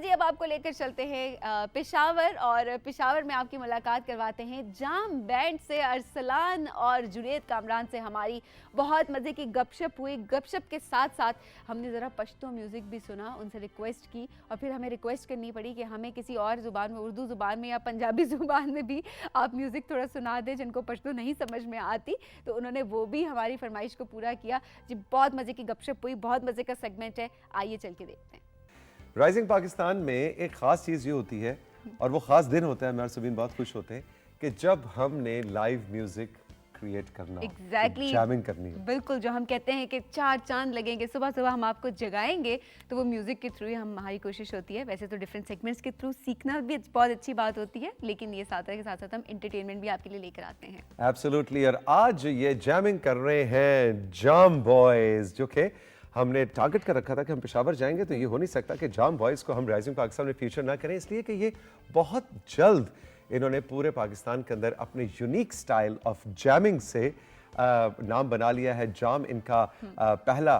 जी अब आपको लेकर चलते हैं पेशावर और पेशावर में आपकी मुलाकात करवाते हैं जाम बैंड से। अरसलान और जुनैद कामरान से हमारी बहुत मज़े की गपशप हुई। गपशप के साथ साथ हमने ज़रा पश्तो म्यूज़िक भी सुना, उनसे रिक्वेस्ट की और फिर हमें रिक्वेस्ट करनी पड़ी कि हमें किसी और ज़ुबान में, उर्दू ज़ुबान में या पंजाबी ज़ुबान में भी आप म्यूज़िक थोड़ा सुना दें जिनको पश्तो नहीं समझ में आती। तो उन्होंने वो भी हमारी फरमाइश को पूरा किया जी। बहुत मज़े की गपशप हुई, बहुत मज़े का सेगमेंट है, आइए चल के देखते हैं। राइजिंग पाकिस्तान में एक ख़ास चीज़ ये होती है और वो ख़ास दिन होता है, मैं और सबीन बहुत खुश होते हैं कि जब हमने लाइव म्यूज़िक क्रिएट करना, जैमिंग करनी है। बिल्कुल, जो हम कहते हैं कि चार चांद लगेंगे, सुबह सुबह हम आपको जगाएंगे, तो वो म्यूज़िक के थ्रू ही हमारी कोशिश होती है। वैसे तो डिफरेंट सेगमेंट्स के थ्रू सीखना भी बहुत अच्छी बात होती है, लेकिन ये साथ के साथ साथ हम एंटरटेनमेंट भी आपके लिए लेकर आते हैं। एब्सोल्युटली। और आज ये जैमिंग कर रहे हैं जाम बॉयज़, जो कि हमने टारगेट कर रखा था कि हम पेशावर जाएंगे, तो ये हो नहीं सकता कि जाम बॉयज़ को हम राइजिंग पाकिस्तान में फीचर ना करें, इसलिए कि ये बहुत जल्द इन्होंने पूरे पाकिस्तान के अंदर अपने यूनिक स्टाइल ऑफ जैमिंग से नाम बना लिया है। जाम इनका पहला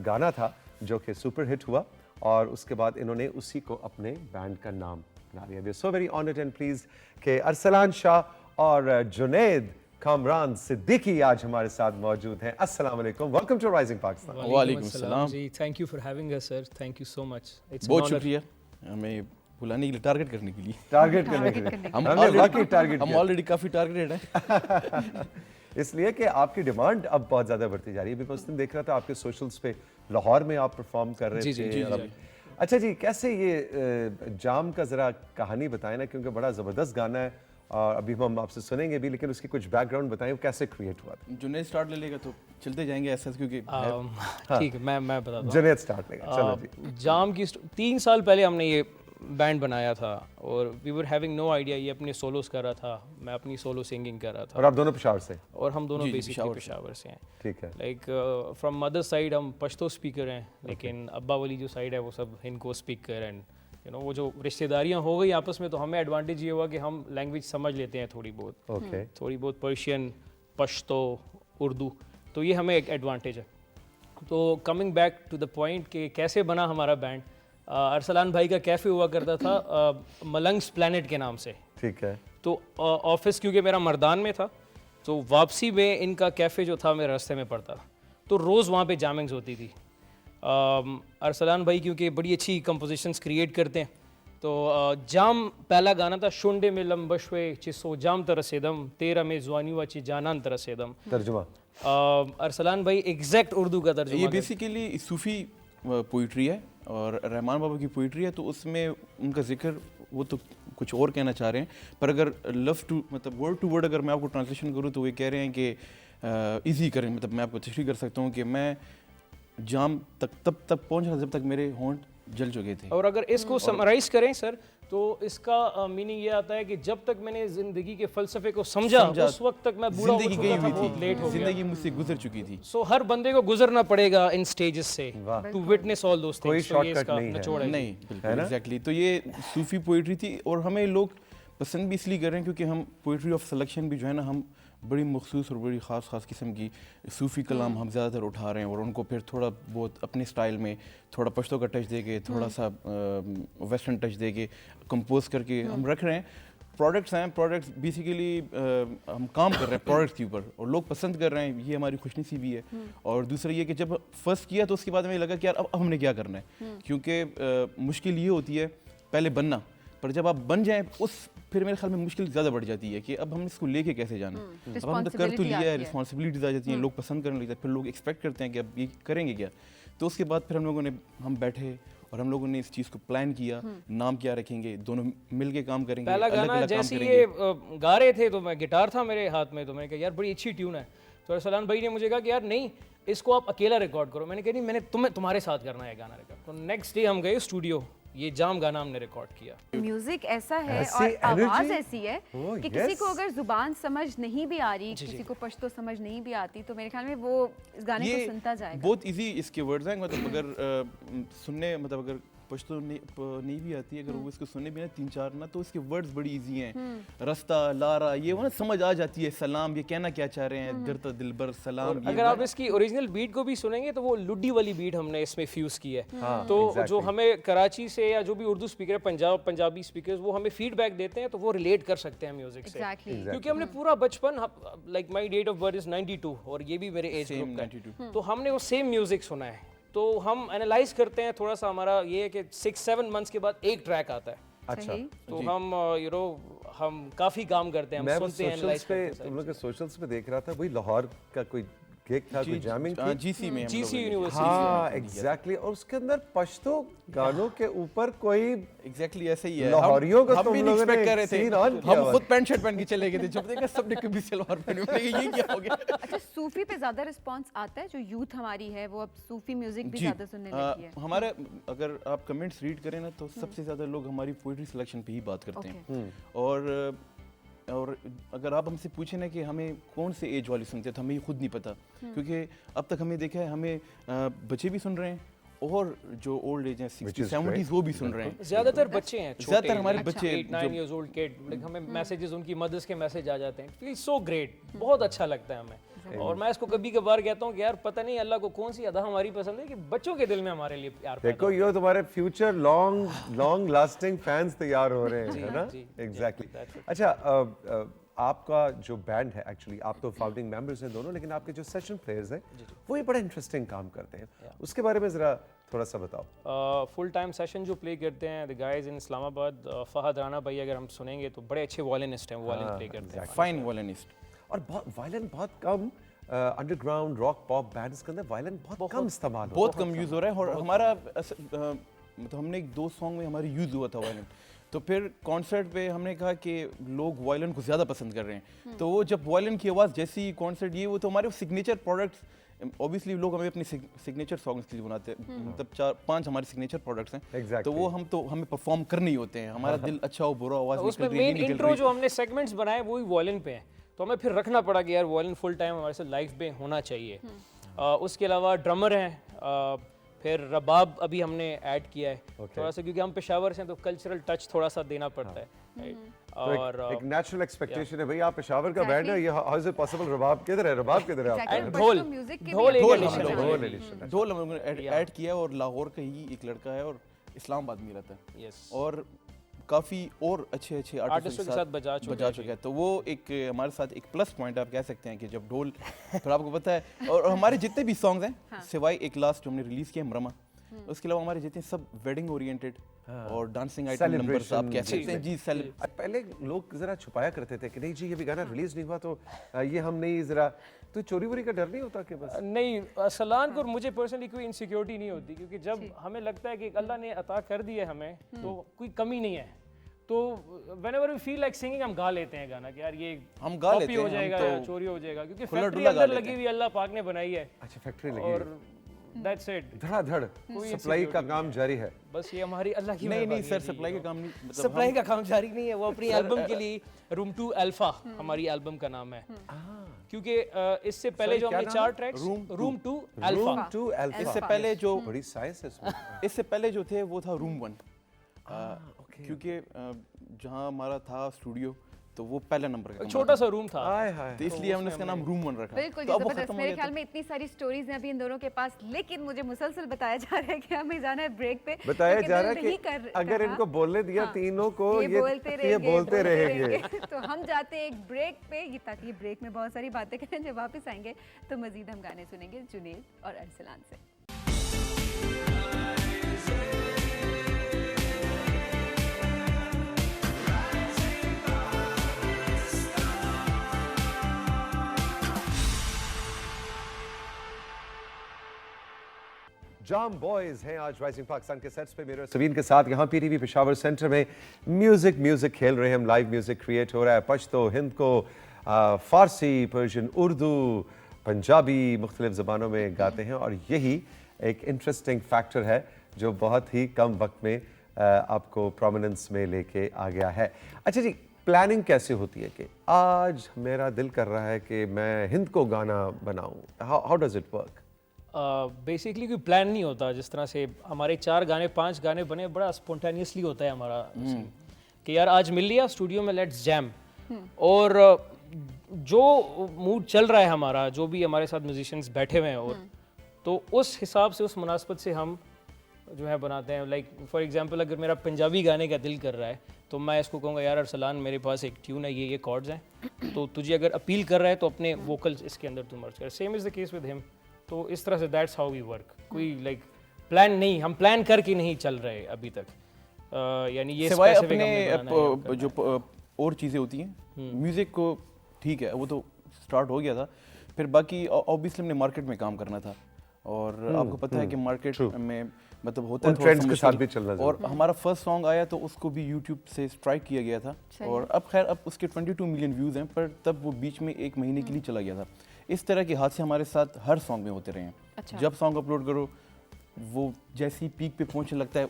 गाना था जो कि सुपर हिट हुआ और उसके बाद इन्होंने उसी को अपने बैंड का नाम बना लिया। We are so very honoured and please कि अरसलान शाह और जुनैद कामरान सिद्दीकी आज हमारे साथ मौजूद हैं। अस्सलाम वालेकुम, वेलकम टू राइजिंग पाकिस्तान। वालेकुम सलाम ji, thank you for having us sir, thank you so much. बहुत शुक्रिया हमें बुलाने के लिए, टारगेट करने के लिए। टारगेट करने के लिए हम ऑलरेडी काफी टारगेटेड हैं। इसलिए कि आपकी डिमांड अब बहुत ज्यादा बढ़ती जा रही है। अभी मैं उस दिन देख रहा था आपके सोशल्स पे लाहौर में आप परफॉर्म कर रहे थे। जी। अच्छा जी, कैसे ये जाम का जरा कहानी बताएं ना, क्योंकि बड़ा जबरदस्त गाना है और अभी हम आपसे सुनेंगे भी, लेकिन उसकी कुछ बैकग्राउंड बताएं, वो कैसे क्रिएट हुआ था। जुनैद स्टार्ट ले लेगा तो चलते जाएंगे ऐसा, क्योंकि ठीक है, मैं बताता हूँ। जुनैद स्टार्ट लेगा, चलो जी। जाम की 3 साल पहले हमने ये बैंड बनाया था और we were having no idea. ये अपने सोलोस कर रहा था, मैं अपनी सोलो सिंगिंग कर रहा था। और आप दोनों पेशावर से? और हम दोनों बेसिकली पेशावर से हैं। ठीक है। लाइक फ्रॉम मदर साइड हम पश्तो स्पीकर हैं, लेकिन अब्बा वाली जो साइड है वो सब हिंदको स्पीकर एंड वो जो रिश्तेदारियाँ हो गई आपस में, तो हमें एडवांटेज ये हुआ कि हम लैंग्वेज समझ लेते हैं थोड़ी बहुत। थोड़ी बहुत पर्शियन, पश्तो, उर्दू, तो ये हमें एक एडवांटेज है। तो coming back to the point कि कैसे बना हमारा बैंड, अरसलान भाई का कैफ़े हुआ करता था मलंग्स प्लैनेट के नाम से। ठीक है। तो ऑफिस क्योंकि मेरा मर्दान में था, तो वापसी में इनका कैफ़े जो था मेरे रास्ते में पड़ता, तो रोज़ वहाँ पे जामिंग्स होती थी। अरसलान भाई क्योंकि बड़ी अच्छी कंपोजिशंस क्रिएट करते हैं, तो जाम पहला गाना था, शुंडे में लम्बशवे चिसो जाम तरसेदम तेरा में जुआनी व ची जानान तरसेदम। तर्जुमा अरसलान भाई एग्जैक्ट उर्दू का तर्जुमा। ये बेसिकली सूफी पोइट्री है और रहमान बाबा की पोइट्री है, तो उसमें उनका जिक्र वो तो कुछ और कहना चाह रहे हैं, पर अगर लव टू मतलब वर्ड टू वर्ड अगर मैं आपको ट्रांसलेशन करूँ तो ये कह रहे हैं कि ईजी करें, मतलब मैं आपको तशरीह कर सकता हूँ कि मैं जाम तब तक पहुँच रहा जब तक मेरे होंठ जल चुके थे। और अगर इसको समराइज करें सर, तो इसका मीनिंग ये आता है कि जब तक मैंने जिंदगी के फलसफे को समझा उस वक्त तक मैं बूढ़ा जिंदगी गई हुई थी, लेट हो गया, जिंदगी मुझसे गुजर चुकी थी। सो हर बंदे को गुजरना पड़ेगा इन स्टेजेस से to witness all those things. कोई शॉर्टकट नहीं, बिल्कुल एग्जैक्टली। तो ये सूफी पोइट्री थी और हमें लोग पसंद भी इसलिए कर रहे हैं क्योंकि हम पोइट्री ऑफ सिलेक्शन भी जो है ना, हम बड़ी मखसूस और बड़ी ख़ास किस्म की सूफ़ी कलाम हम ज़्यादातर उठा रहे हैं और उनको फिर थोड़ा बहुत अपने स्टाइल में थोड़ा पश्तो का टच देके, थोड़ा सा वेस्टर्न टच देके कंपोज करके हम रख रहे हैं। प्रोडक्ट्स हैं, प्रोडक्ट्स बेसिकली हम काम कर रहे हैं प्रोडक्ट्स के ऊपर और लोग पसंद कर रहे हैं, ये हमारी खुशनसीबी है। और दूसरा ये कि जब फर्स्ट किया तो उसके बाद हमें लगा कि यार अब हमने क्या करना है, क्योंकि मुश्किल ये होती है पहले बनना, पर जब आप बन जाएं फिर मेरे ख्याल में मुश्किल ज़्यादा बढ़ जाती है कि अब हम इसको लेके कैसे जाना। अब हमने तो कर तो लिया है, रिस्पॉन्सिबिलिटीज आ जाती हैं, लोग पसंद करने लगते हैं, फिर लोग एक्सपेक्ट करते हैं कि अब ये करेंगे क्या। तो उसके बाद फिर हम बैठे और हम लोगों ने इस चीज़ को प्लान किया, नाम क्या रखेंगे, दोनों मिल के काम करेंगे। पहला गाना जैसे ये गा रहे थे तो मैं गिटार था मेरे हाथ में, तो मैंने कहा यार बड़ी अच्छी ट्यून है। तो अरसलान भाई ने मुझे कहा कि यार नहीं, इसको आप अकेला रिकॉर्ड करो। मैंने कहा नहीं, मैंने तुम्हारे साथ करना है गाना रिकॉर्ड। तो नेक्स्ट डे हम गए स्टूडियो, ये जाम गाना हमने रिकॉर्ड किया। म्यूजिक ऐसा है और आवाज ऐसी है कि किसी को अगर जुबान समझ नहीं भी आ रही, किसी को पश्तो समझ नहीं भी आती, तो मेरे ख्याल में वो इस गाने को सुनता जाएगा। बहुत इजी इसके वर्ड्स हैं, मतलब अगर सुनने मतलब अगर पश्तो नहीं भी आती है, अगर वो इसको सुने भी ना 3-4 ना, तो इसके वर्ड्स बड़ी इजी हैं। रास्ता लारा, ये वो ना समझ आ जाती है। सलाम, ये कहना क्या चाह रहे हैं, दरता दिलबर सलाम। अगर आप इसकी ओरिजिनल बीट को भी सुनेंगे तो वो लुड्डी वाली बीट हमने इसमें फ्यूज की है। हाँ, तो exactly. जो हमें कराची से या जो भी उर्दू स्पीकर है, पंजाबी स्पीकर्स, वो हमें फीडबैक देते हैं, तो वो रिलेट कर सकते हैं म्यूजिक से। Exactly. क्योंकि हमने पूरा बचपन, like my date of birth is 92 और ये भी मेरे एज ग्रुप का है, तो हमने वो सेम म्यूजिक सुना है। तो हम एनालाइज करते हैं थोड़ा सा। हमारा ये है कि 6-7 मंथ्स के बाद एक ट्रैक आता है। अच्छा, तो हम हम काफी काम करते हैं, मैं हम सुनते हैं, एनालाइज सोशल्स पे, करते हैं। तुम लोग के सोशल्स पे देख रहा था, वही लाहौर का कोई गिग था, कोई जैमिंग थी। जीसी में, GC यूनिवर्सिटी। हाँ, एग्जैक्टली। और उसके अंदर पश्तो गानों के ऊपर कोई एग्जैक्टली ऐसे ही है। लाहौरियों का हम तुम भी लोगों एक्सपेक्ट ने कर रहे थे, scene on किया हम हुआ खुद पैंट शर्ट पहन के चले गए थे, जब देखा सबने कभी सलवार पहनी हुई है, ये क्या हो गया। अच्छा, सूफी पे ज्यादा रिस्पांस आता है? जो यूथ हमारी है वो अब सूफी म्यूजिक भी ज्यादा सुनने लगी है। हमारे अगर आप कमेंट्स रीड करें ना, तो सबसे ज्यादा लोग हमारी पोइट्री सिलेक्शन पे ही बात करते हैं। और अगर आप हमसे पूछे ना कि हमें कौन से एज वाली सुनते हैं, तो हमें खुद नहीं पता, क्योंकि अब तक हमें देखा है हमें बच्चे भी सुन रहे हैं और जो ओल्ड एज हैं 60-70s वो भी सुन रहे हैं। ज्यादातर बच्चे हैं, ज्यादातर हमारे बच्चे 8-9 इयर्स ओल्ड किड, हमें मैसेजेस, उनकी मदर्स के मैसेज आ जाते हैं। फील सो ग्रेट, बहुत अच्छा लगता है हमें। और मैं इसको कभी कभार कहता हूँ कि यार पता नहीं अल्लाह को कौन सी अदा हमारी पसंद है कि बच्चों के दिल में हमारे लिए प्यार पैदा देखो, ये तुम्हारे फ्यूचर लॉन्ग लास्टिंग फैंस तैयार हो रहे हैं, है ना? एग्जैक्टली। अच्छा, आपका जो बैंड है, एक्चुअली आप तो फाउंडिंग मेंबर्स हैं दोनों, लेकिन आपके जो सेशन प्लेयर्स हैं वो ये बड़ा इंटरेस्टिंग काम करते हैं, उसके बारे में जरा थोड़ा सा बताओ। फुल टाइम सेशन जो प्ले करते हैं the guys in Islamabad, Fahad Rana भाई अगर हम सुनेंगे तो बड़े अच्छे वायलिनिस्ट हैं, वो वायलिन प्ले करते हैं, फाइन वायलिनिस्ट। और वायलिन बहुत कम अंडरग्राउंड रॉक पॉप बैंड्स के अंदर वायलिन बहुत कम इस्तेमाल होता है, बहुत कम यूज हो रहा है। और हमारा मतलब हमने एक 2 सॉन्ग में हमारी यूज हुआ था वायलिन, तो फिर कॉन्सर्ट पे हमने कहा कि लोग वायलिन को ज़्यादा पसंद कर रहे हैं, तो वो जब वायलिन की आवाज़ जैसी कॉन्सर्ट ये वो, तो हमारे सिग्नेचर प्रोडक्ट्स, ऑब्वियसली लोग हमें अपने सिग्नेचर सॉन्ग्स के लिए बनाते हैं, मतलब 4-5 हमारे सिग्नेचर प्रोडक्ट्स हैं। Exactly. तो वो हमें परफॉर्म करने ही होते हैं, हमारा दिल अच्छा हो बुरा आवाज़ उसमें निकल रही है, मेन नहीं निकल इंट्रो रही। जो हमने सेगमेंट्स बनाए वो ही वायलिन पे हैं, तो हमें फिर रखना पड़ा कि यार वायलिन फुल टाइम हमारे साथ लाइफ में होना चाहिए। उसके अलावा ड्रमर हैं, फिर रबाब अभी हमने ऐड किया है थोड़ा सा, क्योंकि हम पेशावर से हैं तो कल्चरल टच थोड़ा सा देना पड़ता है। और एक नेचुरल एक्सपेक्टेशन है भाई, आप पेशावर का बैंड है, ये हाउ इज इट पॉसिबल? रबाब किधर है? रबाब किधर है आपका? ढोल ढोल एडिशन ढोल हम लोगों ने ऐड किया, और लाहौर का ही एक लड़का है और इस्लामाबाद में रहता है, और काफ़ी और अच्छे आर्टिस्टों के साथ बजा चुका है। तो वो एक हमारे साथ एक प्लस पॉइंट आप कह सकते हैं कि जब ढोल, फिर आपको पता है, और हमारे जितने भी सॉन्ग्स हैं सिवाय एक लास्ट जो हमने रिलीज किया मरमा, उसके अलावा हमारे जितने सब वेडिंग ओरिएंटेड और डांसिंग आइटम नंबर्स आप कह सकते हैं जी। पहले लोग जरा छुपाया करते थे कि नहीं जी ये भी गाना रिलीज नहीं हुआ तो ये हम नहीं, जरा तो चोरी वोरी का डर नहीं होता कि बस? नहीं, सलान को मुझे पर्सनली कोई इनसिक्योरिटी नहीं होती, क्योंकि जब हमें लगता है कि अल्लाह ने अता कर दी है हमें तो कोई कमी नहीं है, तो whenever we feel like singing हम गा लेते हैं गाना कि यार ये हम गा लेते हैं, हो जाएगा तो या चोरी हो जाएगा, क्योंकि खुला फैक्ट्री डुला गा अंदर लेते लगी हुई अल्लाह पाक ने बनाई है। अच्छा, फैक्ट्री लगी और दैट्स इट, धड़ाधड़ सप्लाई का काम जारी है। बस ये हमारी अल्लाह की नहीं सर, सप्लाई का काम नहीं, मतलब सप्लाई का काम जारी नहीं है, वो अपनी एल्बम के लिए रूम 2 अल्फा हमारी एल्बम का नाम है, क्योंकि इससे पहले जो हमने 4 ट्रैक्स रूम 2 अल्फा, इससे पहले जो बड़ी साइंस है इसमें। इससे पहले जो थे वो था रूम 1, क्योंकि जहाँ हमारा था स्टूडियो तो वो पहला नंबर का छोटा सा रूम था, तो इसलिए हमने इसका नाम रूम 1 रखा। बिल्कुल तो अब वो जबरदस्त। खत्म हो मेरे गया ख्याल में इतनी सारी स्टोरीज हैं अभी इन दोनों के पास, लेकिन मुझे मुसलसल बताया जा रहा है कि हमें जाना है ब्रेक पे। बताया क्योंकि जा दिल रहा है नहीं कि कर अगर रहा। इनको बोलने दिया तीनों को ये बोलते रहेंगे। तो हम जाते हैं एक ब्रेक पे, ताकि ब्रेक में बहुत सारी बातें करें, जब वापस आएंगे तो मजीद हम गाने सुनेंगे जुनेद और अरसलान से। जाम बॉयज हैं आज राइजिंग पाकिस्तान के सेट्स पे, मेरे सवीन के साथ यहाँ पीटीवी पेशावर सेंटर में म्यूजिक खेल रहे हैं हम। लाइव म्यूजिक क्रिएट हो रहा है, पश्तो, हिंद को, फारसी, पर्शियन, उर्दू, पंजाबी, मुख्तलिफ ज़बानों में गाते हैं, और यही एक इंटरेस्टिंग फैक्टर है जो बहुत ही कम वक्त में आपको प्रोमिनेंस में लेके आ गया है। अच्छा जी, प्लानिंग कैसे होती है कि आज मेरा दिल कर रहा है कि मैं हिंद को गाना बनाऊं, how does it work? Basically कोई प्लान नहीं होता, जिस तरह से हमारे 4 गाने 5 गाने बने, बड़ा स्पॉन्टेनियसली होता है हमारा scene, कि यार आज मिल लिया स्टूडियो में, लेट्स जैम। और जो मूड चल रहा है हमारा, जो भी हमारे साथ म्यूजिशियंस बैठे हुए हैं, और तो उस हिसाब से, उस मुनासबत से हम जो है बनाते हैं। लाइक फॉर एग्जांपल, अगर मेरा पंजाबी गाने का दिल कर रहा है तो मैं इसको कहूँगा यार अरसलान मेरे पास एक ट्यून है, ये कॉर्ड्स हैं, तो तुझे अगर अपील कर रहा है तो अपने वोकल्स इसके अंदर तू मर्ज कर। Same is the case with him. तो इस तरह से दैट्स हाउ वी वर्क। कोई लाइक प्लान नहीं, हम प्लान करके नहीं चल रहे अभी तक। यानी ये सिवाय specific अपने हमने बनाना है, करना है। जो और चीज़ें होती हैं, म्यूज़िक को ठीक है वो तो स्टार्ट हो गया था, फिर बाकी ऑब्वियसली हमने मार्केट में काम करना था, और आपको पता है कि मार्केट में मतलब होता है उन थोड़ा trends सा के साथ मुश्किल। भी चलना और हमारा फर्स्ट सॉन्ग आया तो उसको भी यूट्यूब से स्ट्राइक किया गया था, और अब खैर अब उसके 22 मिलियन व्यूज़ हैं, पर तब वो बीच में 1 महीने के लिए चला गया था। इस तरह के हादसे हमारे साथ हर सॉन्ग में होते रहे हैं। अच्छा। जब सॉन्ग अपलोड करो वो जैसी पीक पे पहुंचने लगता है,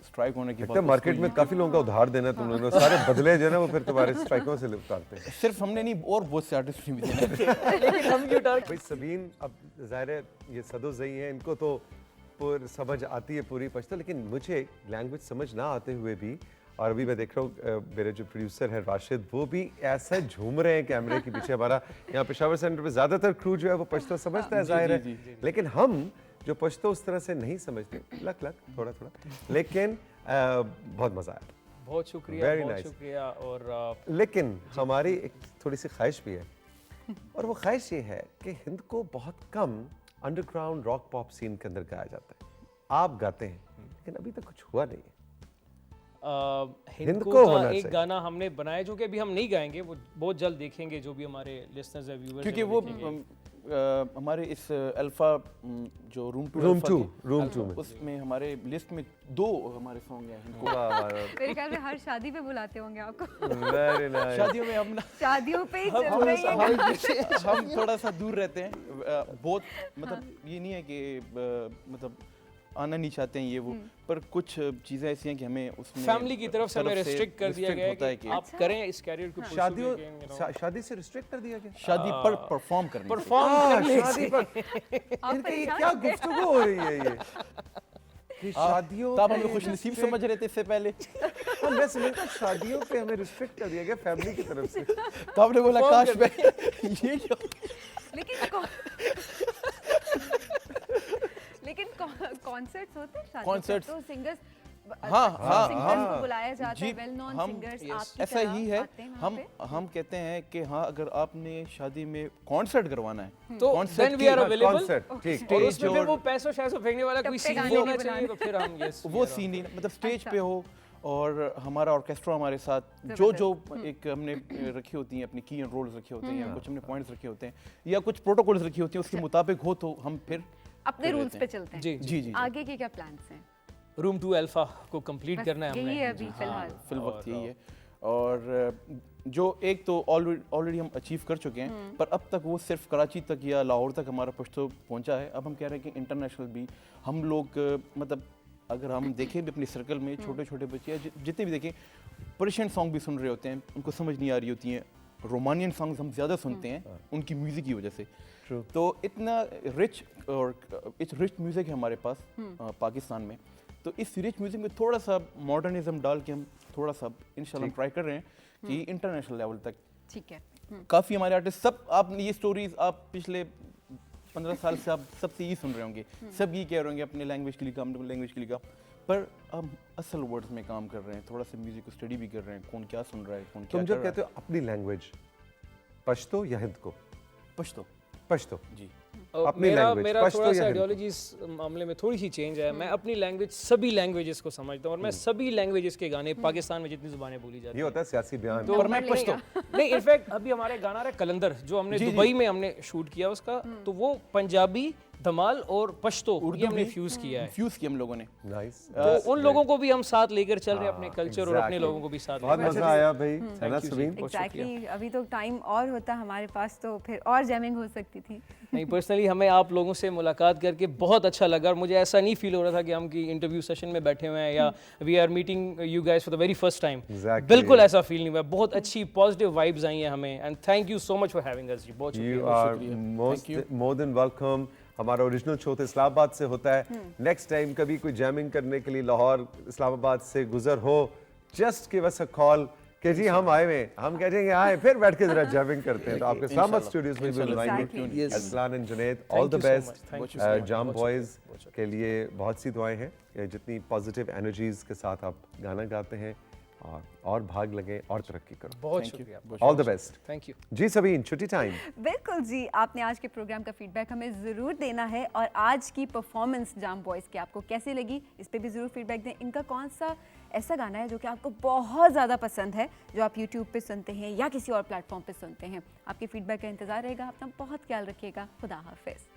स्ट्राइक होने के लगता है बाद मार्केट में काफी लोगों का उधार देना तुम लोगों ने, सारे बदले जो है ना वो फिर तुम्हारे स्ट्राइकों से उतारते हैं। सिर्फ हमने नहीं और बहुत से आर्टिस्ट भी देना। भाई सबीन, अब जाहिर है ये सदोज़ई हैं, इनको तो समझ आती है पूरी पश्तो, लेकिन मुझे लैंग्वेज समझ ना आते हुए भी, और अभी मैं देख रहा हूँ मेरे जो प्रोड्यूसर हैं राशिद, वो भी ऐसा झूम रहे हैं कैमरे के पीछे। हमारा यहाँ पेशावर सेंटर पे ज़्यादातर क्रू जो है वो पश्तो समझता है, जाहिर है, लेकिन हम जो पश्तो उस तरह से नहीं समझते, लक थोड़ा थोड़ा, लेकिन बहुत मज़ा आया। बहुत शुक्रिया, Very बहुत nice. शुक्रिया। और लेकिन हमारी एक थोड़ी सी ख्वाहिश भी है, और वो ख्वाहिश ये है कि हिंद को बहुत कम अंडरग्राउंड रॉक पॉप सीन के अंदर गाया जाता है। आप गाते हैं, लेकिन अभी तक कुछ हुआ नहीं है। हिंद को को होना का एक चाहिए। गाना हमने बनाया जो कि अभी हम नहीं गाएंगे, वो बहुत जल्द देखेंगे जो भी हमारे लिसनर्स है, व्यूअर्स, क्योंकि वो हमारे इस अल्फा जो रूम टू में उसमें हमारे लिस्ट में 2 हमारे सॉन्ग हैं हिंद को। मेरे ख्याल में हर शादी पे बुलाते होंगे आपको। Very nice. शादियों में हम शादियों पे ही चल रही है। हम थोड़ा सा दूर रहते हैं, बहुत मतलब ये नहीं है कि मतलब आना नहीं चाहते हैं ये वो, पर कुछ चीज़ें ऐसी हैं कि हमें उसमें फैमिली की तरफ से हमें रिस्ट्रिक्ट कर दिया गया होता है कि आप करें इस कैरियर को pursue शादियों again, you know। शादी से रिस्ट्रिक्ट कर दिया गया। शादी पर परफॉर्म करने से। परफॉर्म करने शादी पर इनकी ये क्या गुफ्तगू हो रही है ये कि शादियों तो आप पे हमें खुश नसीब समझ रहे थे इससे पहले, मैं समझता शादियों पे हमें रिस्ट्रिक्ट कर दिया गया फैमिली की तरफ से। तो आपने बोला काश मैं ये क्या। लेकिन कॉन्सर्ट्स होते हैं शादी Concerts। तो सिंगर्स, हाँ, सिंगर्स को बुलाया जाता जी, है, वेल नोन हम सिंगर्स आपकी ऐसा तरह ही है। आते हैं वहाँ पे। हम कहते हैं कि हाँ अगर आपने शादी में कॉन्सर्ट करवाना है तो concert then we are की- available। कॉन्सर्ट ठीक और Stage उसमें फिर और- वो पैसों शैसों फेंकने वाला कोई टप्पे सीन गाने होना नहीं चाहिए, बनाने। तो फिर हम यस वो सीन नहीं, मतलब स्टेज अच्छा। पे हो और हमारा ऑर्केस्ट्रा हमारे साथ जो एक हमने रखी होती हैं अपनी की एंड रोल्स रखे होते हैं, या कुछ हमने पॉइंट्स रखे होते हैं, या कुछ प्रोटोकॉल्स रखी होती हैं, उसके मुताबिक हो तो हम फिर अपने रूल्स पे चलते हैं। जी जी जी आगे के क्या प्लान्स हैं? रूम 2 अल्फा को कंप्लीट बस करना है यही हमने। है अभी फिलहाल। फिल वक्त यही है। और जो एक तो ऑलरेडी हम अचीव कर चुके हैं, पर अब तक वो सिर्फ कराची तक या लाहौर तक हमारा पश्तो पहुंचा है। अब हम कह रहे हैं कि इंटरनेशनल भी हम लोग मतलब अगर हम देखें भी अपने सर्कल में छोटे छोटे बच्चे या जितने भी देखें, पर्शियन सॉन्ग भी सुन रहे होते हैं, उनको समझ नहीं आ रही होती हैं। रोमानियन सॉन्ग्स हम ज़्यादा सुनते हैं उनकी म्यूज़िक की वजह से। तो इतना रिच म्यूज़िक है हमारे पास पाकिस्तान में। तो इस रिच म्यूज़िक में थोड़ा सा मॉडर्निज्म डाल के हम थोड़ा सा इंशाल्लाह ट्राई कर रहे हैं कि इंटरनेशनल लेवल तक। ठीक है। काफ़ी हमारे आर्टिस्ट सब, आपने ये स्टोरीज आप पिछले 15 साल से आप सबसे यही सुन रहे होंगे, सब ये कह रहे होंगे अपने लैंग्वेज के लिए काम, अपने लैंग्वेज के लिए काम, पर हम असल वर्ड्स में काम कर रहे हैं, थोड़ा सा म्यूजिक को स्टडी भी कर रहे हैं, कौन क्या सुन रहा है, कौन क्या तुम कर जब कहते हो अपनी लैंग्वेज, पश्तो या हिंद को? पश्तो पश्तो जी। अपनी मेरा language, मेरा पश्तो थोड़ा या सा हिंदी? आइडियोलॉजी इस मामले में थोड़ी सी चेंज है। मैं अपनी लैंग्वेज सभी लैंग्वेजेस को समझता हूँ, और मैं सभी लैंग्वेजेस के गाने, पाकिस्तान में जितनी जुबानें बोली जाती ये हैं होता है सियासी बयान। तो पर मैं पश्तो नहीं, इनफैक्ट अभी हमारे गाना रहा कलंदर जो हमने दुबई में हमने शूट किया उसका, तो वो पंजाबी, धमाल और पश्तो ये हमने फ्यूज किया है। फ्यूज किया हम लोगों ने। नाइस। तो उन लोगों को भी हम साथ लेकर चल रहे हैं, अपने कल्चर और अपने लोगों को भी साथ बहुत लेकर। मजा आया भाई, है ना सबीन? एग्जैक्टली, अभी तो टाइम और होता हमारे पास तो फिर और जैमिंग हो सकती थी। नहीं, पर्सनली हमें आप लोगों से मुलाकात करके बहुत अच्छा लगा, और मुझे ऐसा नहीं फील हो रहा था कि हम की इंटरव्यू सेशन में बैठे हुए हैं या we are meeting you guys for the very first time. Exactly. बिल्कुल ऐसा फील नहीं हुआ। बहुत अच्छी पॉजिटिव वाइब्स आई हैं हमें, and thank you so much for having us ji. बहुत You शुक्रिया। are more than welcome. हमारा ओरिजिनल शो तो इस्लामाबाद से होता है। नेक्स्ट टाइम कभी कोई जैमिंग करने के लिए लाहौर इस्लामाबाद से गुजर हो, just give us a call कि जी हम आए हुए हैं, हम कह देंगे आए, फिर बैठ के जरा जैमिंग करते हैं। तो आपके इस्लामाबाद स्टूडियोज में भी बुलाएंगे। Aslan and Junaid, all the best. Jam boys के लिए बहुत सी दुआएं हैं, जितनी पॉजिटिव एनर्जीज के साथ आप गाना गाते हैं और भाग लगे और तरक्की करो। बहुत शुक्रिया, all the best. Thank you ji Sabeen, छुट्टी टाइम। बिल्कुल जी, आपने आज के प्रोग्राम का फीडबैक हमें ज़रूर देना है और आज की परफॉर्मेंस जाम बॉयज़ की आपको कैसी लगी इस पे भी ज़रूर फीडबैक दें। इनका कौन सा ऐसा गाना है जो कि आपको बहुत ज़्यादा पसंद है, जो आप यूट्यूब पे सुनते हैं या किसी और प्लेटफॉर्म पे सुनते हैं? आपके फीडबैक का इंतज़ार रहेगा। अपना बहुत ख्याल रखिएगा। खुदा हाफिज़।